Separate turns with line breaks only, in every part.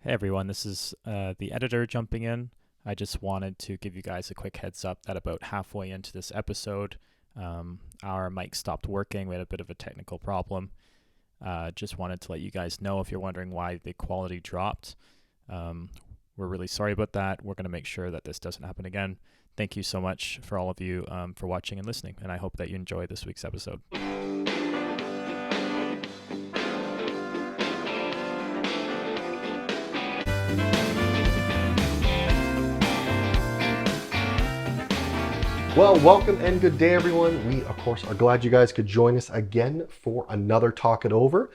Hey everyone, this is the editor jumping in. I just wanted to give you guys a quick heads up that about halfway into this episode, our mic stopped working. We had a bit of a technical problem. Just wanted to let you guys know if you're wondering why the quality dropped. We're really sorry about that. We're going to make sure that this doesn't happen again. Thank you so much for all of you for watching and listening, and I hope that you enjoy this week's episode.
Well, welcome and good day, everyone. We, of course, are glad you guys could join us again for another Talk It Over.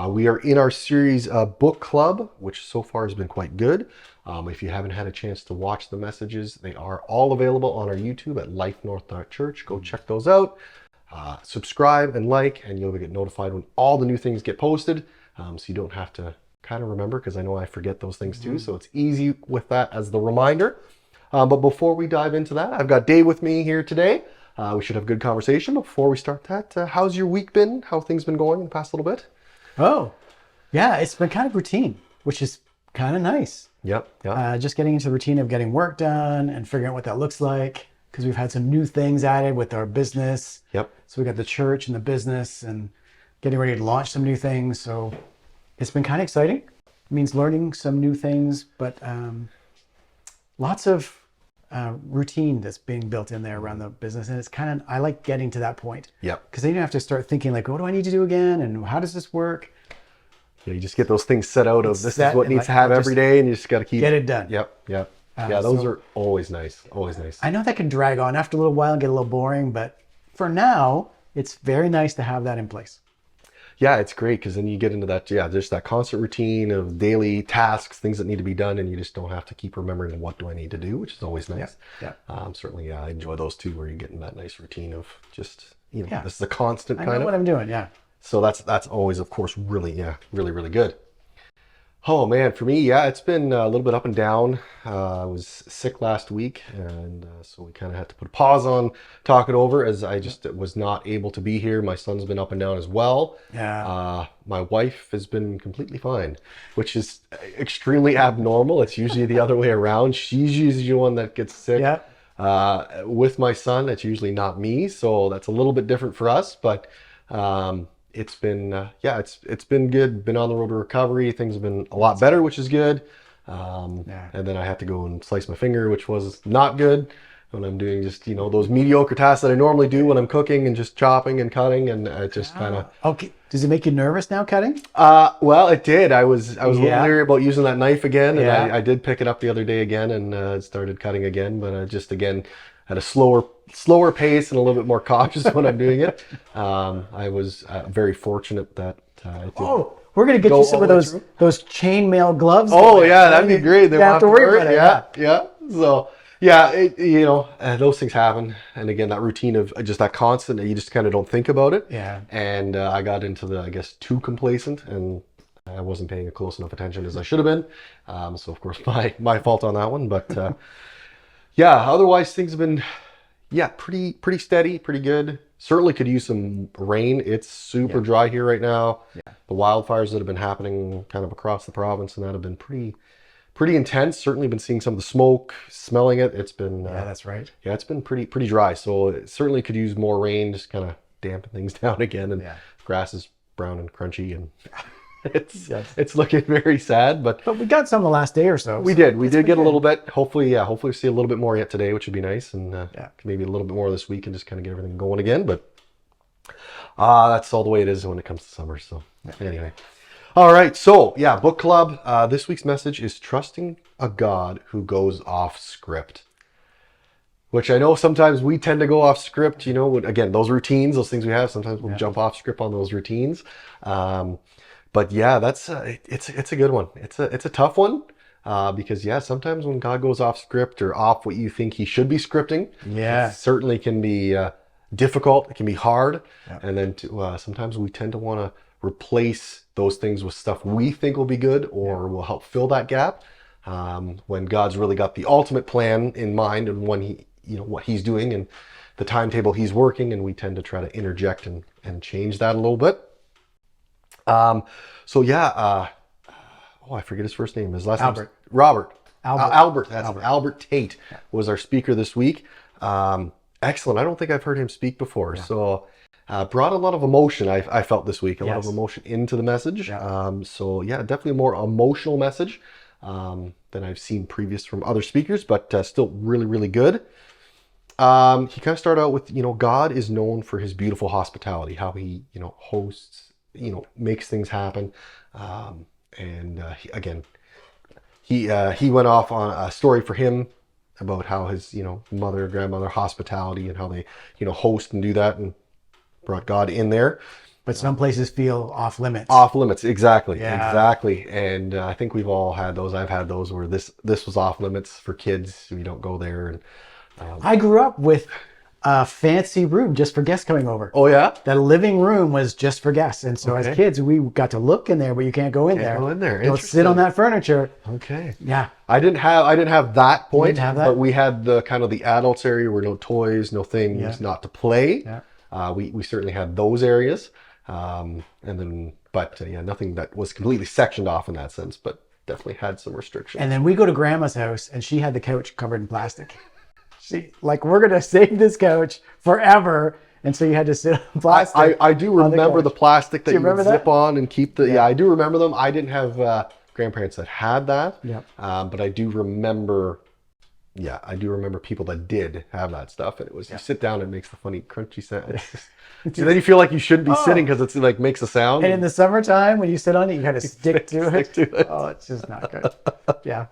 We are in our series Book Club, which so far has been quite good. If you haven't had a chance to watch the messages, they are all available on our YouTube at LifeNorth.Church. Go check those out. Subscribe and like, and you'll get notified when all the new things get posted. So you don't have to kind of remember, because I know I forget those things too. So it's easy with that as the reminder. But before we dive into that, I've got Dave with me here today. We should have a good conversation. Before we start that, how's your week been? How have things been going in the past little bit?
Oh, yeah, it's been kind of routine, which is kind of nice.
Yep.
Just getting into the routine of getting work done and figuring out what that looks like, because we've had some new things added with our business.
Yep.
So we got the church and the business and getting ready to launch some new things. So it's been kind of exciting. It means learning some new things, but lots of routine that's being built in there around the business. And it's kind of, I like getting to that point.
Yep.
Because then you have to start thinking like, what do I need to do again? And how does this work?
Yeah, you just get those things set out of
It's
this
set
is what
and
needs
like,
to have
just
every day, and you just got to keep
get it done.
Yep. Yeah, those
so-
are always nice. Always nice.
I know that can drag on after a little while and get a little boring, but for now, it's very nice to have that in place.
Yeah, it's great, because then you get into that, there's that constant routine of daily tasks, things that need to be done, and you just don't have to keep remembering what do I need to do, which is always nice.
Yeah.
Certainly, I enjoy those too, where you get in that nice routine of just,
Yeah.
this is a constant
I
kind
know
of.
what I'm doing, yeah.
So that's always, of course, really good. Oh man, for me, it's been a little bit up and down. I was sick last week, and so we kind of had to put a pause on Talk It Over, as I just was not able to be here. My son's been up and down as well.
Yeah.
My wife has been completely fine, which is extremely abnormal. It's usually the other way around. She's usually the one that gets sick.
Yeah.
With my son, it's usually not me, so that's a little bit different for us, but it's been it's been good. Been on the road to recovery. Things have been a lot better, which is good. And then I had to go and slice my finger, which was not good when I'm doing just those mediocre tasks that I normally do when I'm cooking and just chopping and cutting, and it just kind of.
Okay. Does it make you nervous now, cutting?
Well, it did. I was a little leery about using that knife again, and
Yeah.
I did pick it up the other day again and started cutting again, but just again at a slower pace and a little bit more cautious when I'm doing it. I was very fortunate that it did.
We're gonna get
Go
you some
all
of
the way
those chainmail gloves.
Oh yeah, that'd be great. They
You don't have to worry about it.
Yeah. So those things happen, and again, that routine of just that constant, you just kind of don't think about it.
Yeah.
And I got into the, I guess, too complacent, and I wasn't paying a close enough attention as I should have been. So of course, my fault on that one. But otherwise things have been pretty steady, pretty good. Certainly could use some rain. It's super dry here right now.
Yeah.
The wildfires that have been happening kind of across the province and that have been pretty intense. Certainly been seeing some of the smoke, smelling it. It's been
That's right.
yeah, it's been pretty dry. So it certainly could use more rain, just kind of dampen things down again. And grass is brown and crunchy, and it's looking very sad. But
we got some the last day or so.
we did get a little bit. Hopefully we see a little bit more yet today, which would be nice, and maybe a little bit more this week, and just kind of get everything going again. But that's all the way it is when it comes to summer. So anyway. All right, so book club. This week's message is trusting a God who goes off script, which I know sometimes we tend to go off script. Again, those routines, those things we have. Sometimes we'll jump off script on those routines. But that's it's a good one. It's a tough one because sometimes when God goes off script or off what you think He should be scripting, it certainly can be difficult. It can be hard, and then sometimes we tend to want to replace those things with stuff we think will be good or will help fill that gap. When God's really got the ultimate plan in mind, and when He, what He's doing and the timetable He's working, and we tend to try to interject and change that a little bit. I forget his first name. His last
Albert.
name Robert.
Albert.
Albert Tate was our speaker this week. Excellent. I don't think I've heard him speak before. Yeah. So brought a lot of emotion, I felt this week. A lot of emotion into the message. Yeah. Definitely a more emotional message than I've seen previous from other speakers, but still really, really good. He kind of started out with, God is known for his beautiful hospitality, how he, hosts, makes things happen. He went off on a story for him about how his, mother, grandmother, hospitality, and how they, host and do that, and brought God in there.
But some places feel off limits.
Off limits, exactly, exactly. And I think we've all had those. I've had those where this was off limits for kids. We don't go there. And
I grew up with a fancy room just for guests coming over.
Oh yeah,
that living room was just for guests, and so as kids we got to look in there, but you can't go in there.
Go in there.
Don't sit on that furniture.
Okay.
Yeah.
I didn't have that point.
You didn't have that?
But we had the kind of the adults area where no toys, no things, not to play. Yeah. We certainly had those areas, nothing that was completely sectioned off in that sense, but definitely had some restrictions.
And then we go to Grandma's house, and she had the couch covered in plastic. We're going to save this couch forever. And so you had to sit on plastic.
I do remember the plastic that you would zip on and keep the, I do remember them. I didn't have grandparents that had that. Yeah. But I do remember people that did have that stuff. And it was, you sit down and it makes the funny crunchy sound. And then you feel like you shouldn't be sitting because it's like makes a sound.
And in the summertime, when you sit on it, you got to stick to it. Oh, it's just not good. Yeah.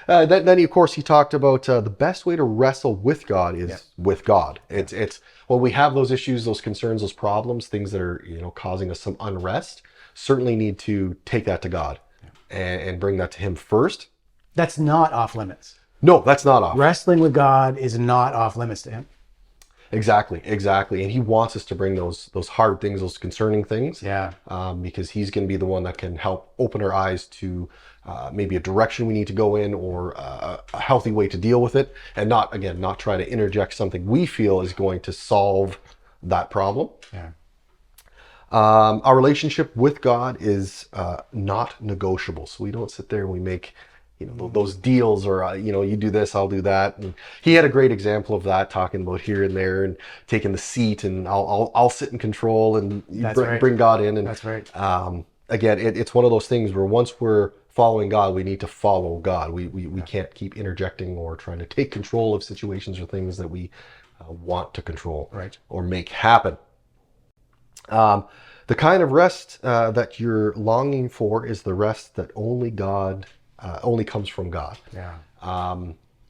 Then of course he talked about the best way to wrestle with God is with God. It's when we have those issues, those concerns, those problems, things that are causing us some unrest. Certainly need to take that to God and bring that to Him first.
That's not off limits.
No, that's not off.
Wrestling with God is not off limits to Him.
Exactly. And He wants us to bring those hard things, those concerning things.
Yeah.
Because He's going to be the one that can help open our eyes to maybe a direction we need to go in, or a healthy way to deal with it, and not try to interject something we feel is going to solve that problem.
Yeah.
Our relationship with God is not negotiable. So we don't sit there and we make those deals, or you do this, I'll do that. And he had a great example of that, talking about here and there and taking the seat, and I'll sit in control, and bring God in. And
that's right.
It's one of those things where once we're following God, we need to follow God. We can't keep interjecting or trying to take control of situations or things that we want to control or make happen. The kind of rest that you're longing for is the rest that only comes from God.
Yeah.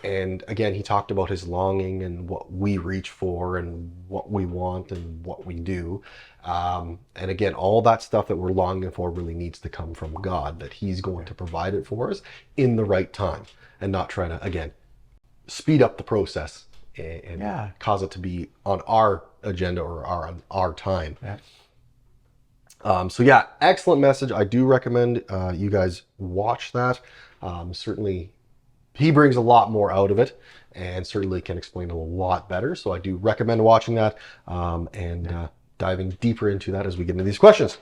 And again, he talked about his longing and what we reach for and what we want and what we do. And again, all that stuff that we're longing for really needs to come from God, that He's going to provide it for us in the right time, and not try to, again, speed up the process and cause it to be on our agenda or on our time.
Yeah.
Excellent message. I do recommend you guys watch that. Certainly he brings a lot more out of it, and certainly can explain it a lot better. So I do recommend watching that and diving deeper into that as we get into these questions.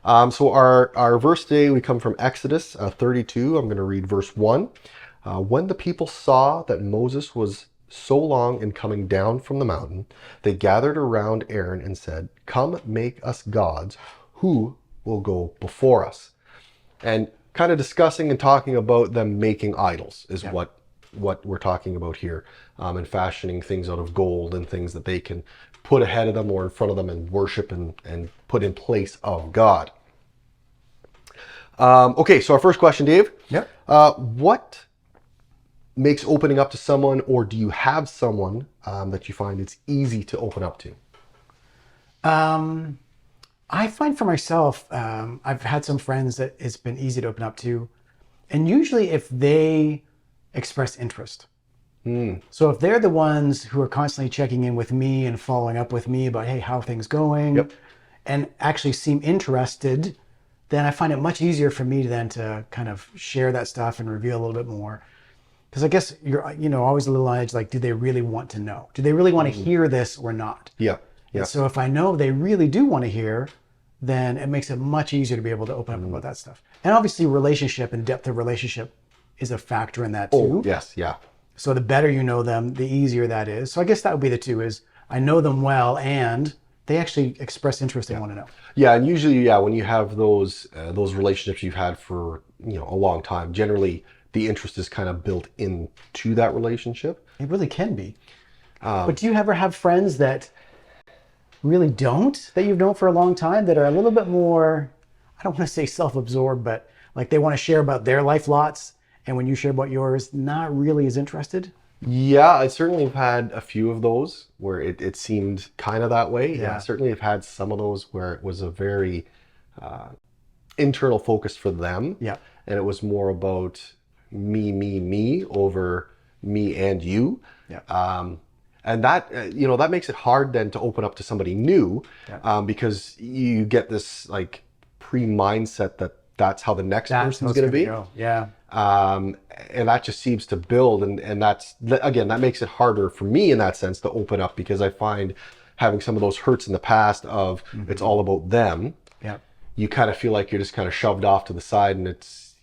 So our verse today, we come from Exodus 32. I'm going to read verse 1. When the people saw that Moses was so long in coming down from the mountain, they gathered around Aaron and said, "Come, make us gods who will go before us." And kind of discussing and talking about them making idols is what we're talking about here, and fashioning things out of gold and things that they can put ahead of them or in front of them and worship and put in place of God. Okay, so our first question, Dave.
Yep.
What makes opening up to someone, or do you have someone that you find it's easy to open up to?
I find for myself, I've had some friends that it's been easy to open up to, and usually if they express interest. So if they're the ones who are constantly checking in with me and following up with me about, hey, how are things going, and actually seem interested, then I find it much easier for me then to kind of share that stuff and reveal a little bit more. Because I guess you're, always a little edge, like, do they really want to know? Do they really want to hear this or not?
Yeah.
And so if I know they really do want to hear, then it makes it much easier to be able to open up about that stuff. And obviously relationship and depth of relationship is a factor in that too.
Oh, yes, yeah.
So the better you know them, the easier that is. So I guess that would be the two is I know them well and they actually express interest they want to know.
Yeah, and usually, when you have those relationships you've had for a long time, generally the interest is kind of built into that relationship.
It really can be. But do you ever have friends that really don't, that you've known for a long time, that are a little bit more, I don't want to say self-absorbed, but like they want to share about their life lots, and when you share about yours, not really as interested?
Yeah, I certainly have had a few of those where it seemed kind of that way. Yeah, I certainly have had some of those where it was a very internal focus for them.
Yeah.
And it was more about me over me and you.
Yeah.
And that, that makes it hard then to open up to somebody new, because you get this like pre-mindset that that's how the next person's going to be.
Yeah.
And that just seems to build. And that's, again, that makes it harder for me in that sense to open up, because I find having some of those hurts in the past of it's all about them.
Yeah.
You kind of feel like you're just kind of shoved off to the side, and it's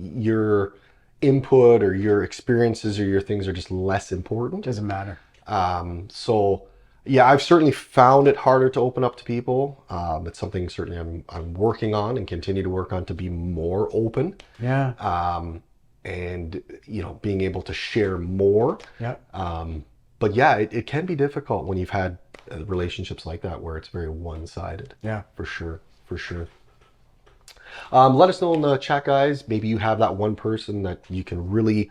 your input or your experiences or your things are just less important.
Doesn't matter.
So yeah, I've certainly found it harder to open up to people. It's something certainly I'm working on and continue to work on to be more open.
Yeah.
And being able to share more.
Yeah.
But yeah, it can be difficult when you've had relationships like that where it's very one-sided.
Yeah.
For sure. Let us know in the chat, guys. Maybe you have that one person that you can really,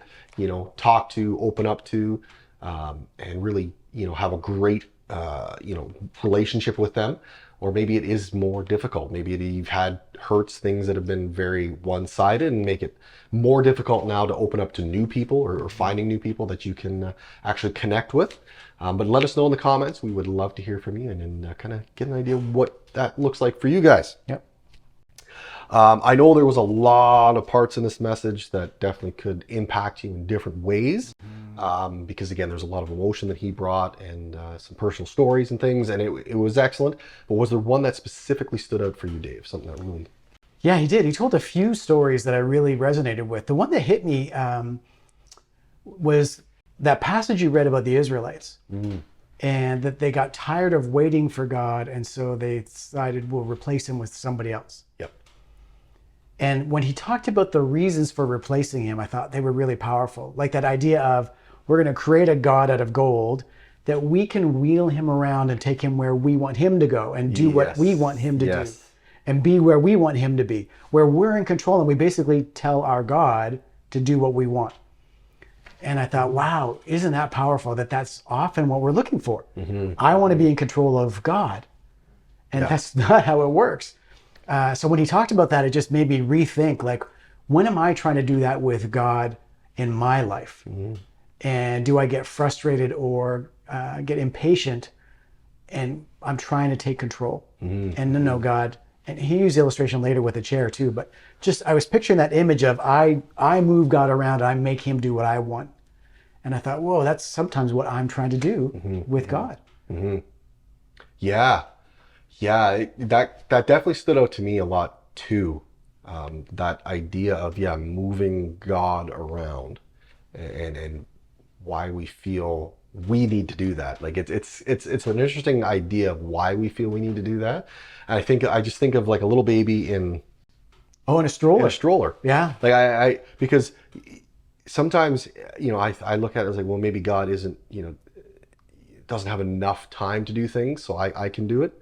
talk to, open up to, and really, have a great, relationship with them. Or maybe it is more difficult. Maybe you've had hurts, things that have been very one-sided, and make it more difficult now to open up to new people or finding new people that you can actually connect with. But let us know in the comments. We would love to hear from you and kind of get an idea of what that looks like for you guys.
Yep.
I know there was a lot of parts in this message that definitely could impact you in different ways, because again, there's a lot of emotion that he brought and some personal stories and things, and it was excellent. But was there one that specifically stood out for you, Dave? Something that really...
Yeah, he did. He told a few stories that I really resonated with. The one that hit me was that passage you read about the Israelites. And that they got tired of waiting for God, and so they decided we'll replace him with somebody else.
Yep.
And when he talked about the reasons for replacing him, I thought they were really powerful. Like that idea of we're going to create a God out of gold, that we can wheel him around and take him where we want him to go and do what we want him to do and be where we want him to be, where we're in control and we basically tell our God to do what we want. And I thought, wow, isn't that powerful that that's often what we're looking for? I want to be in control of God. And that's not how it works. So when he talked about that, it just made me rethink, like, when am I trying to do that with God in my life? And do I get frustrated or get impatient and I'm trying to take control? And no, God, and he used the illustration later with a chair too, but just, I was picturing that image of I move God around, I make him do what I want. And I thought, whoa, that's sometimes what I'm trying to do with God.
Yeah. Yeah, that definitely stood out to me a lot too. That idea of moving God around, and why we feel we need to do that. Like it's an interesting idea of why we feel we need to do that. And I just think of like a little baby in
a stroller.
In a stroller.
Yeah.
Like I because sometimes I look at it as like, well, maybe God isn't doesn't have enough time to do things, so I can do it.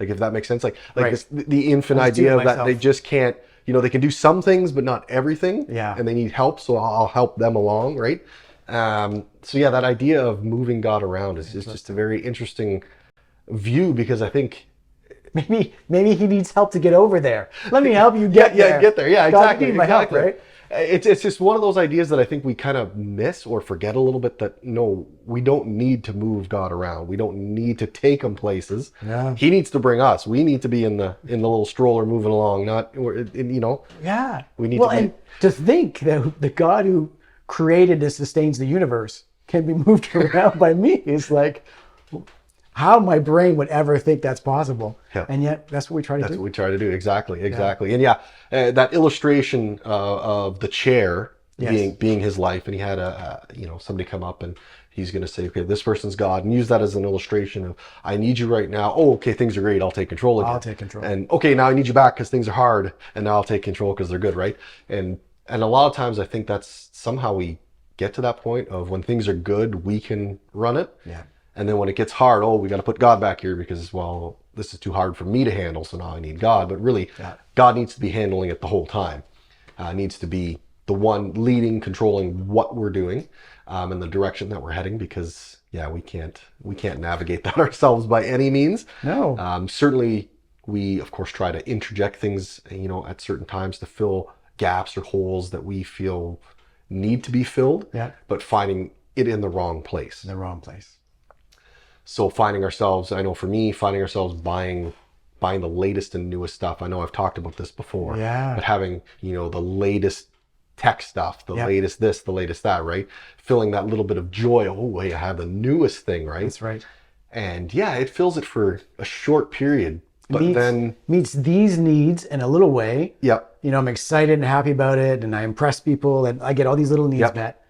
Like, if that makes sense, like right. The infant idea of that they just can't, they can do some things, but not everything.
Yeah.
And they need help, so I'll help them along, right? So yeah, that idea of moving God around is just a very interesting view, because I think
maybe he needs help to get over there. Let me help you get there.
Get there. Yeah,
God,
exactly.
you need my help, right?
It's just one of those ideas that I think we kind of miss or forget a little bit, that no, we don't need to move God around. We don't need to take him places.
Yeah.
He needs to bring us. We need to be in the little stroller moving along, not,
Yeah.
We need
and to think that the God who created and sustains the universe can be moved around by me is like, how my brain would ever think that's possible.
Yeah.
And yet that's what we try to do.
That's what we try to do. Exactly. And that illustration of the chair being his life, and he had somebody come up and he's going to say, okay, this person's God, and use that as an illustration of, I need you right now. Oh, okay, things are great. I'll take control again.
I'll take control.
And okay, now I need you back because things are hard, and now I'll take control because they're good, right? And a lot of times I think that's somehow we get to that point of when things are good, we can run it.
Yeah.
And then when it gets hard, we got to put God back here because, well, this is too hard for me to handle, so now I need God. But really, God needs to be handling it the whole time. Needs to be the one leading, controlling what we're doing, and the direction that we're heading, because we can't navigate that ourselves by any means.
No.
Certainly we of course try to interject things, at certain times to fill gaps or holes that we feel need to be filled, but finding it in the wrong place. So finding ourselves, I know for me, buying the latest and newest stuff. I know I've talked about this before, but having, the latest tech stuff, the latest this, the latest that, right? Filling that little bit of joy. Oh, wait, I have the newest thing, right?
That's right.
And it fills it for a short period, but then
meets these needs in a little way.
Yep.
I'm excited and happy about it, and I impress people, and I get all these little needs met.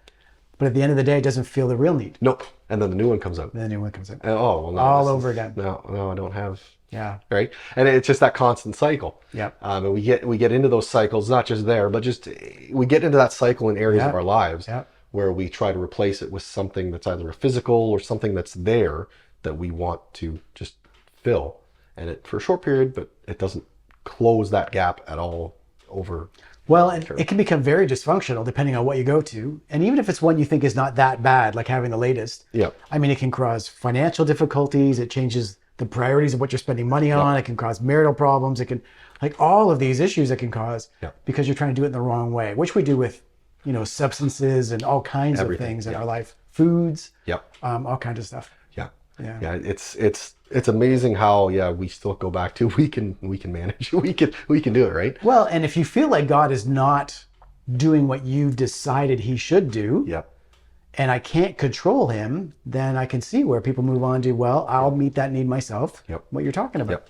But at the end of the day, it doesn't feel the real need.
Nope. And then the new one comes out.
And,
no,
all over again.
No, I don't have.
Yeah.
Right. And it's just that constant cycle.
Yeah.
And we get into those cycles, not just there, but just we get into that cycle in areas of our lives where we try to replace it with something that's either a physical or something that's there that we want to just fill. And it for a short period, but it doesn't close that gap at all over.
Well, and it can become very dysfunctional depending on what you go to. And even if it's one you think is not that bad, like having the latest, I mean, it can cause financial difficulties. It changes the priorities of what you're spending money on. It can cause marital problems. It can, like all of these issues it can cause because you're trying to do it in the wrong way, which we do with, substances and all kinds of things in our life, foods, all kinds of stuff.
Yeah. It's amazing how we still go back to we can manage we can do it, right?
Well, and if you feel like God is not doing what you've decided he should do, and I can't control him, then I can see where people move on to, well, I'll meet that need myself. What you're talking about.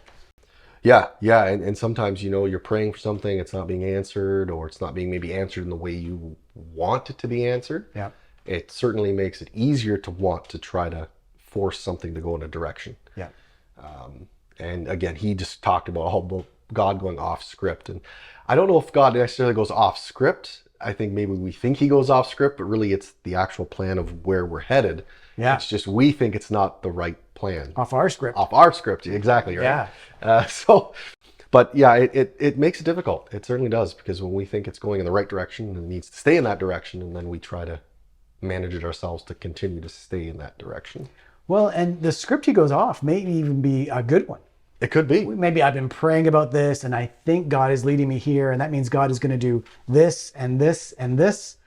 And sometimes you're praying for something, it's not being answered, or it's not being maybe answered in the way you want it to be answered. It certainly makes it easier to want to try to force something to go in a direction. And again, he just talked about God going off script, and I don't know if God necessarily goes off script. I think maybe we think he goes off script, but really it's the actual plan of where we're headed. It's just we think it's not the right plan.
Off our script,
exactly, right? It makes it difficult. It certainly does, because when we think it's going in the right direction, it needs to stay in that direction, and then we try to manage it ourselves to continue to stay in that direction.
Well, and the script he goes off may even be a good one.
It could be.
Maybe I've been praying about this, and I think God is leading me here, and that means God is going to do this and this and this,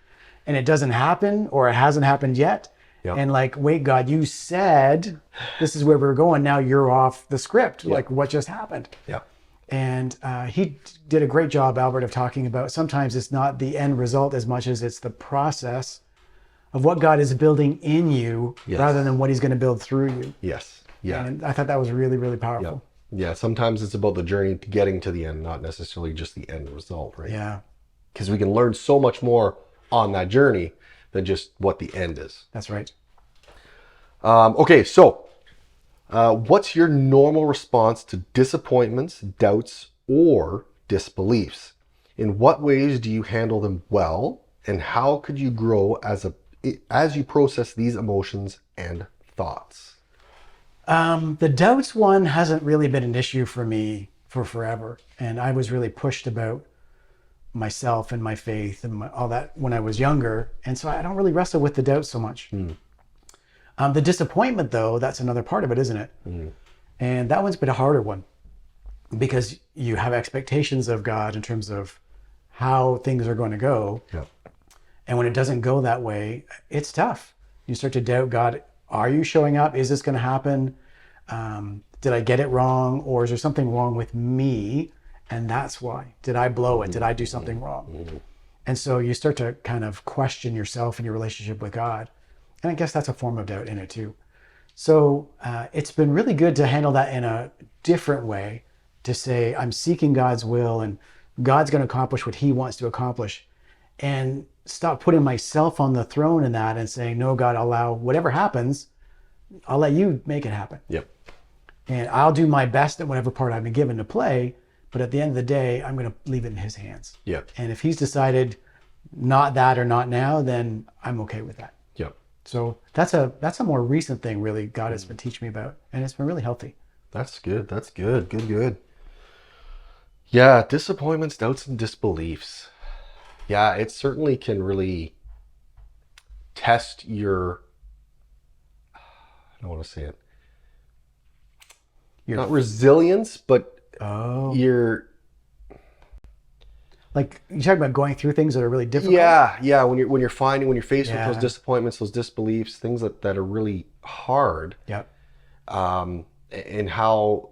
and it doesn't happen, or it hasn't happened yet. And like, wait, God, you said this is where we're going. Now you're off the script. Like, what just happened? And he did a great job, Albert, of talking about sometimes it's not the end result as much as it's the process of what God is building in you rather than what he's going to build through you. And I thought that was really, really powerful.
Sometimes it's about the journey to getting to the end, not necessarily just the end result, right? Because we can learn so much more on that journey than just what the end is.
That's right.
Okay, so what's your normal response to disappointments, doubts, or disbeliefs? In what ways do you handle them well, and how could you grow as you process these emotions and thoughts?
The doubts one hasn't really been an issue for me for forever. And I was really pushed about myself and my faith and all that when I was younger. And so I don't really wrestle with the doubts so much. The disappointment, though, that's another part of it, isn't it? And that one's been a harder one because you have expectations of God in terms of how things are going to go. And when it doesn't go that way, it's tough. You start to doubt, God, are you showing up? Is this going to happen? Did I get it wrong? Or is there something wrong with me? And that's why. Did I blow it? Did I do something wrong? And so you start to kind of question yourself and your relationship with God. And I guess that's a form of doubt in it too. So it's been really good to handle that in a different way, to say, I'm seeking God's will and God's going to accomplish what he wants to accomplish, and stop putting myself on the throne in that and saying, no, God, I'll allow whatever happens. I'll let you make it happen.
Yep.
And I'll do my best at whatever part I've been given to play. But at the end of the day, I'm going to leave it in his hands.
Yep.
And if he's decided not that or not now, then I'm okay with that.
Yep.
So that's a more recent thing, really, God has been teaching me about. And it's been really healthy.
That's good. That's good. Good. Yeah, disappointments, doubts, and disbeliefs. Yeah, it certainly can really test your, I don't want to say it, not resilience, but your...
Like, you talk about going through things that are really difficult.
Yeah. When you're faced with those disappointments, those disbeliefs, things that are really hard.
Yep.
And how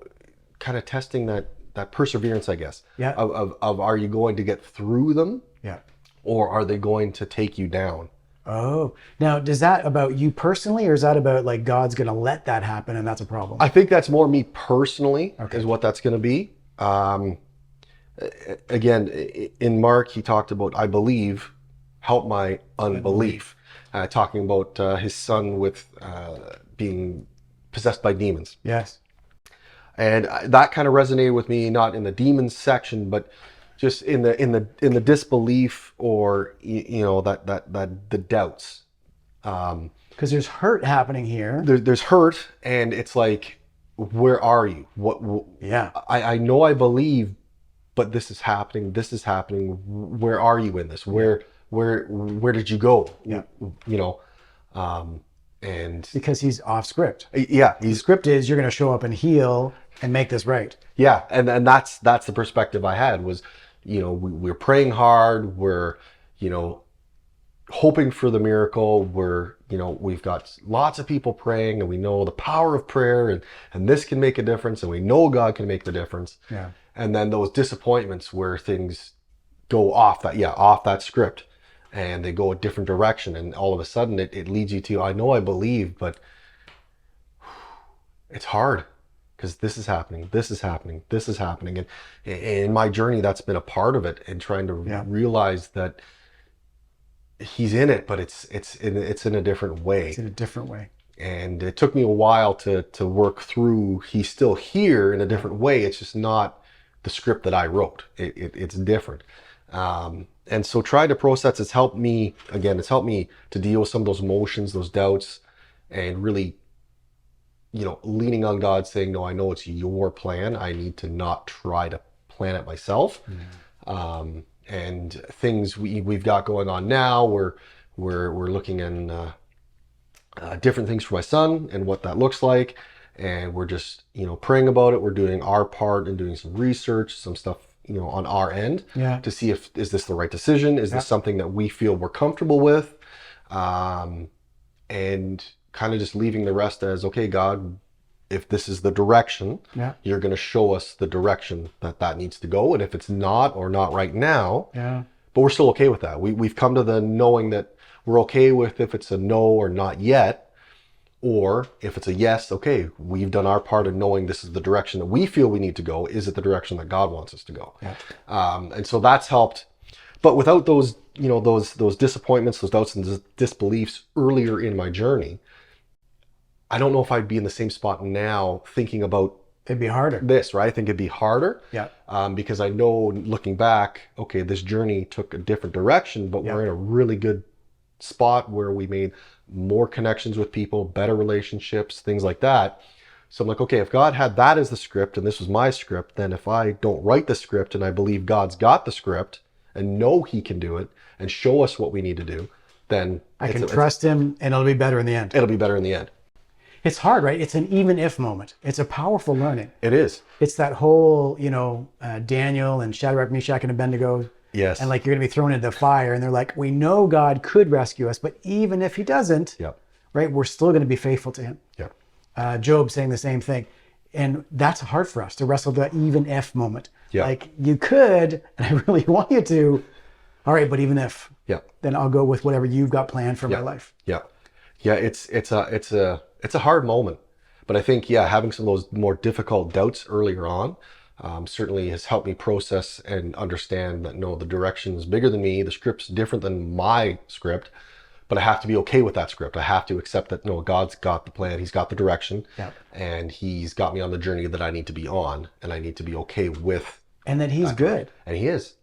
kind of testing that perseverance, I guess.
Yeah.
Of are you going to get through them?
Yeah.
Or are they going to take you down?
Oh, now is that about you personally, or is that about like God's going to let that happen and that's a problem?
I think that's more me personally, is what that's going to be. Again, in Mark, he talked about, I believe, help my unbelief. Talking about his son with being possessed by demons.
Yes.
And that kind of resonated with me, not in the demons section, but just in the disbelief, or that the doubts.
Because there's hurt happening here.
There's hurt, and it's like, where are you?
Yeah.
I know I believe, but this is happening. Where are you in this? Where did you go?
Yeah.
And
because he's off script.
Yeah.
The script is you're going to show up and heal and make this right.
Yeah. And that's the perspective I had was, we're praying hard. We're, hoping for the miracle. We've got lots of people praying, and we know the power of prayer, and this can make a difference, and we know God can make the difference.
Yeah.
And then those disappointments where things go off that script, and they go a different direction, and all of a sudden it leads you to, I know I believe, but it's hard because this is happening. And in my journey, that's been a part of it, and trying to realize that he's in it, but it's in a different way.
It's in a different way.
And it took me a while to work through, he's still here in a different way. It's just not the script that I wrote. It's different. And so trying to process, it's helped me to deal with some of those emotions, those doubts, and really, leaning on God, saying, no, I know it's your plan. I need to not try to plan it myself. Mm-hmm. And things we've got going on now, we're looking in different things for my son and what that looks like. And we're just, praying about it. We're doing our part and doing some research, some stuff, on our end to see is this the right decision? Is this something that we feel we're comfortable with? And kind of just leaving the rest as, okay, God, if this is the direction, you're going to show us the direction that needs to go. And if it's not, or not right now, but we're still okay with that. We've come to the knowing that we're okay with if it's a no or not yet. Or if it's a yes, okay, we've done our part in knowing this is the direction that we feel we need to go. Is it the direction that God wants us to go? Yeah. And so that's helped. But without those, those disappointments, those doubts and disbeliefs earlier in my journey, I don't know if I'd be in the same spot now thinking about
it'd be harder.
This, right? I think it'd be harder.
Yeah.
Because I know, looking back, okay, this journey took a different direction, but we're in a really good spot where we made more connections with people, better relationships, things like that. So I'm like, okay, if God had that as the script and this was my script, then if I don't write the script and I believe God's got the script and know he can do it and show us what we need to do, then
I can trust him, and it'll be better in the end.
It'll be better in the end.
It's hard, right? It's an even if moment. It's a powerful learning.
It is.
It's that whole, Daniel and Shadrach, Meshach, and Abednego.
Yes.
And like, you're going to be thrown into the fire, and they're like, we know God could rescue us, but even if he doesn't, right, we're still going to be faithful to him. Yeah. Job saying the same thing. And that's hard for us to wrestle the even if moment. Yeah. Like, you could, and I really want you to, all right, but even if, then I'll go with whatever you've got planned for my life.
Yeah. Yeah. It's it's a hard moment. But I think, yeah, having some of those more difficult doubts earlier on certainly has helped me process and understand that no, the direction is bigger than me. The script's different than my script, but I have to be okay with that script. I have to accept that no, God's got the plan. He's got the direction, and He's got me on the journey that I need to be on, and I need to be okay with.
And that He's good.
And He is.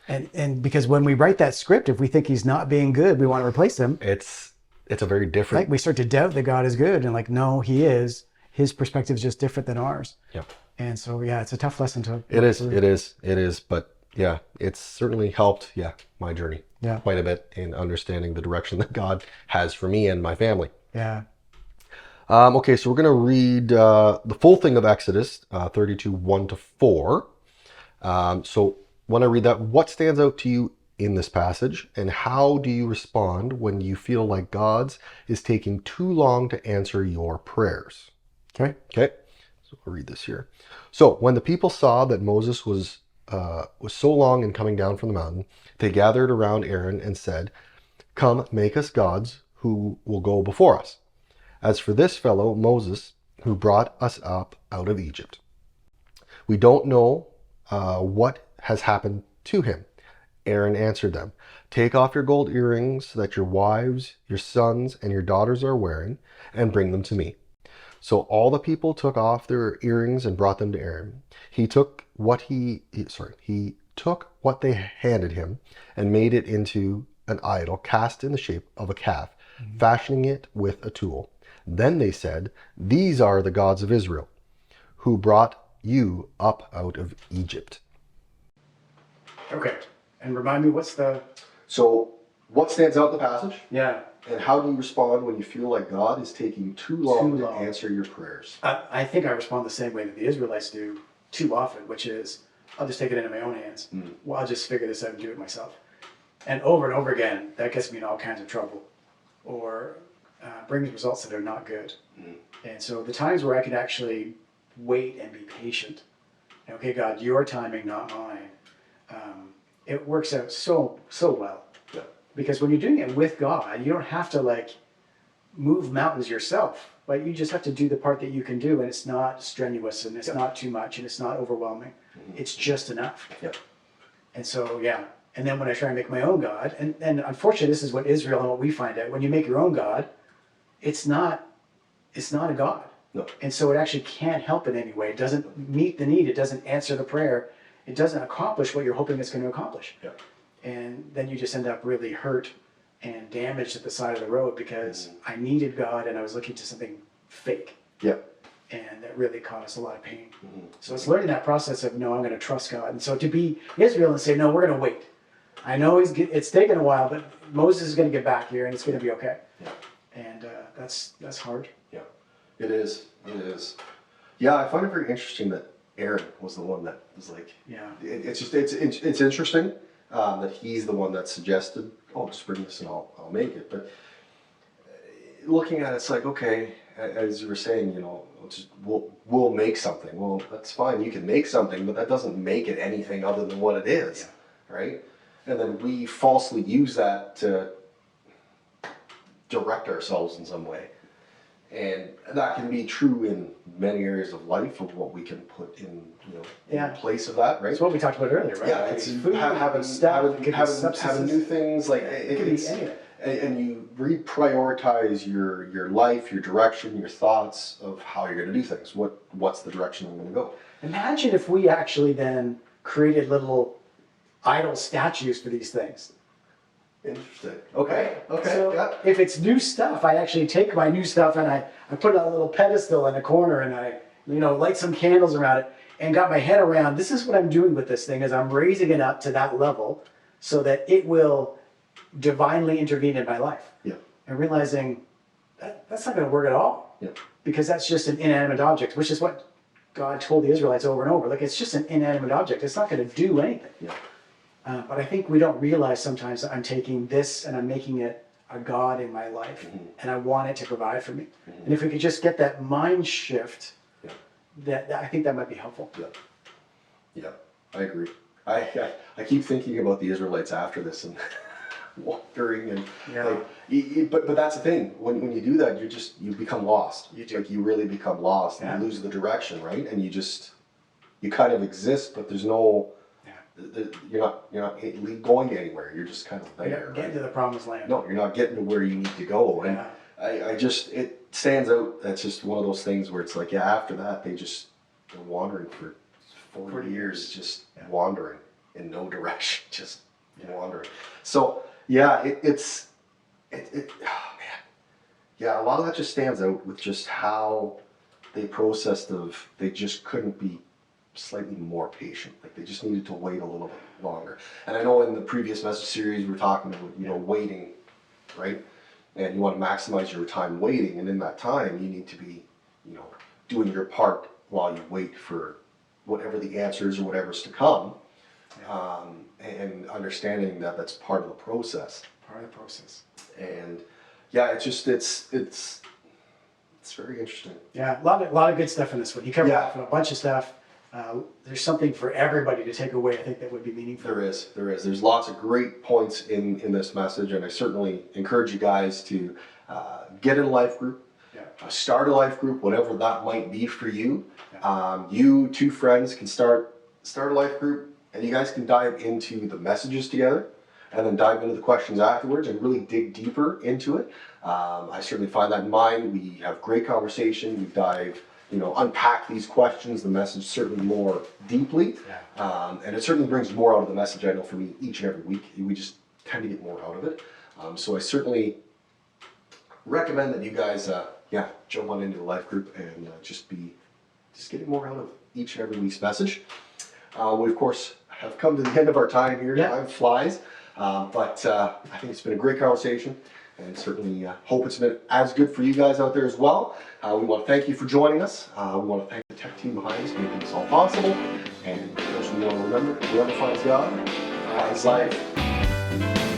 And because when we write that script, if we think He's not being good, we want to replace Him.
It's a very different.
Right? We start to doubt that God is good, and like, no, He is. His perspective is just different than ours.
Yep.
And so, yeah, it's a tough lesson to.
It is. But yeah, it's certainly helped. Yeah, my journey.
Yeah.
Quite a bit in understanding the direction that God has for me and my family.
Yeah.
Okay, so we're going to read the full thing of Exodus 32, 1-4. So when I read that, what stands out to you in this passage, and how do you respond when you feel like God's is taking too long to answer your prayers? Okay. So I'll read this here. So when the people saw that Moses was so long in coming down from the mountain, they gathered around Aaron and said, "Come, make us gods who will go before us. As for this fellow, Moses, who brought us up out of Egypt, we don't know what has happened to him." Aaron answered them, "Take off your gold earrings that your wives, your sons, and your daughters are wearing, and bring them to me." So all the people took off their earrings and brought them to Aaron. He took what they handed him and made it into an idol cast in the shape of a calf, fashioning it with a tool. Then they said, "These are the gods of Israel, who brought you up out of Egypt."
Okay. And remind me,
So what stands out in the passage?
Yeah.
And how do you respond when you feel like God is taking too long to answer your prayers?
I think I respond the same way that the Israelites do too often, which is, I'll just take it into my own hands. Well, I'll just figure this out and do it myself. And over again, that gets me in all kinds of trouble, or brings results that are not good. And so the times where I can actually wait and be patient, okay, God, your timing, not mine, it works out so well.
Yeah.
Because when you're doing it with God, you don't have to like move mountains yourself. Right? You just have to do the part that you can do, and it's not strenuous, and it's not too much, and it's not overwhelming. It's just enough.
Yeah.
And so, yeah. And then when I try and make my own God, and unfortunately, this is what Israel and what we find out. When you make your own God, it's not a God.
No.
And so it actually can't help in any way. It doesn't meet the need. It doesn't answer the prayer. It doesn't accomplish what you're hoping it's going to accomplish.
Yeah.
And then you just end up really hurt and damaged at the side of the road because I needed God and I was looking to something fake.
Yeah.
And that really caused a lot of pain. So it's learning that process of, no, I'm going to trust God. And so to be Israel and say, no, we're going to wait. I know it's taken a while, but Moses is going to get back here and it's going to be okay.
Yeah.
And that's hard.
Yeah. It is. Yeah, I find it very interesting that Aaron was the one that was like, it's interesting that he's the one that suggested, oh, just bring this and I'll make it. But looking at it, it's like, okay, as you were saying, we'll make something. Well, that's fine. You can make something, but that doesn't make it anything other than what it is, right? And then we falsely use that to direct ourselves in some way. And that can be true in many areas of life of what we can put in, in place of that, right?
It's what we talked about earlier, right?
Yeah, it's food, having new things, like
it could be anything.
And you reprioritize your life, your direction, your thoughts of how you're going to do things. What's the direction I'm going to go?
Imagine if we actually then created little idol statues for these things.
Interesting. Okay.
So if it's new stuff, I actually take my new stuff and I put it on a little pedestal in a corner and I light some candles around it and got my head around, this is what I'm doing with this thing, is I'm raising it up to that level so that it will divinely intervene in my life.
Yeah.
And realizing that's not going to work at all.
Yeah.
Because that's just an inanimate object, which is what God told the Israelites over and over. Like, it's just an inanimate object. It's not going to do anything.
Yeah.
But I think we don't realize sometimes that I'm taking this and I'm making it a God in my life, and I want it to provide for me. And if we could just get that mind shift, that I think that might be helpful.
Yeah, I agree. I keep thinking about the Israelites after this, and wandering and
Yeah.
but that's the thing. When you do that, you become lost.
You do.
Like you really become lost.
Yeah.
And you lose the direction, right? And you kind of exist, but there's no. You're not going anywhere. You're just kind of there.
Getting to the promised land.
No, you're not getting to where you need to go. And it stands out. That's just one of those things where it's like, after that, they're wandering for 40 years, just wandering in no direction, just wandering. So, it's oh man. Yeah, a lot of that just stands out with just how they processed they just couldn't be slightly more patient. Like they just needed to wait a little bit longer. And I know in the previous message series we were talking about, waiting, right? And you want to maximize your time waiting, and in that time you need to be, doing your part while you wait for whatever the answer is or whatever's to come. And understanding that that's part of the process.
Part of the process.
And it's very interesting.
Yeah, a lot of good stuff in this one. You covered
Yeah.
off a bunch of stuff. There's something for everybody to take away. I think that would be meaningful.
There is. There's lots of great points in this message, and I certainly encourage you guys to get in a life group, start a life group, whatever that might be for you. You two friends can start a life group, and you guys can dive into the messages together, and then dive into the questions afterwards and really dig deeper into it. I certainly find that in mine. We have great conversation. We dive. Unpack these questions, the message certainly more deeply. And it certainly brings more out of the message, I know, for me, each and every week. We just tend to get more out of it. So I certainly recommend that you guys, jump on into the life group and just getting more out of each and every week's message. We, of course, have come to the end of our time here. Time flies. But I think it's been a great conversation. And certainly hope it's been as good for you guys out there as well. We want to thank you for joining us. We want to thank the tech team behind us for making this all possible. And of course, we want to remember, whoever finds God finds life.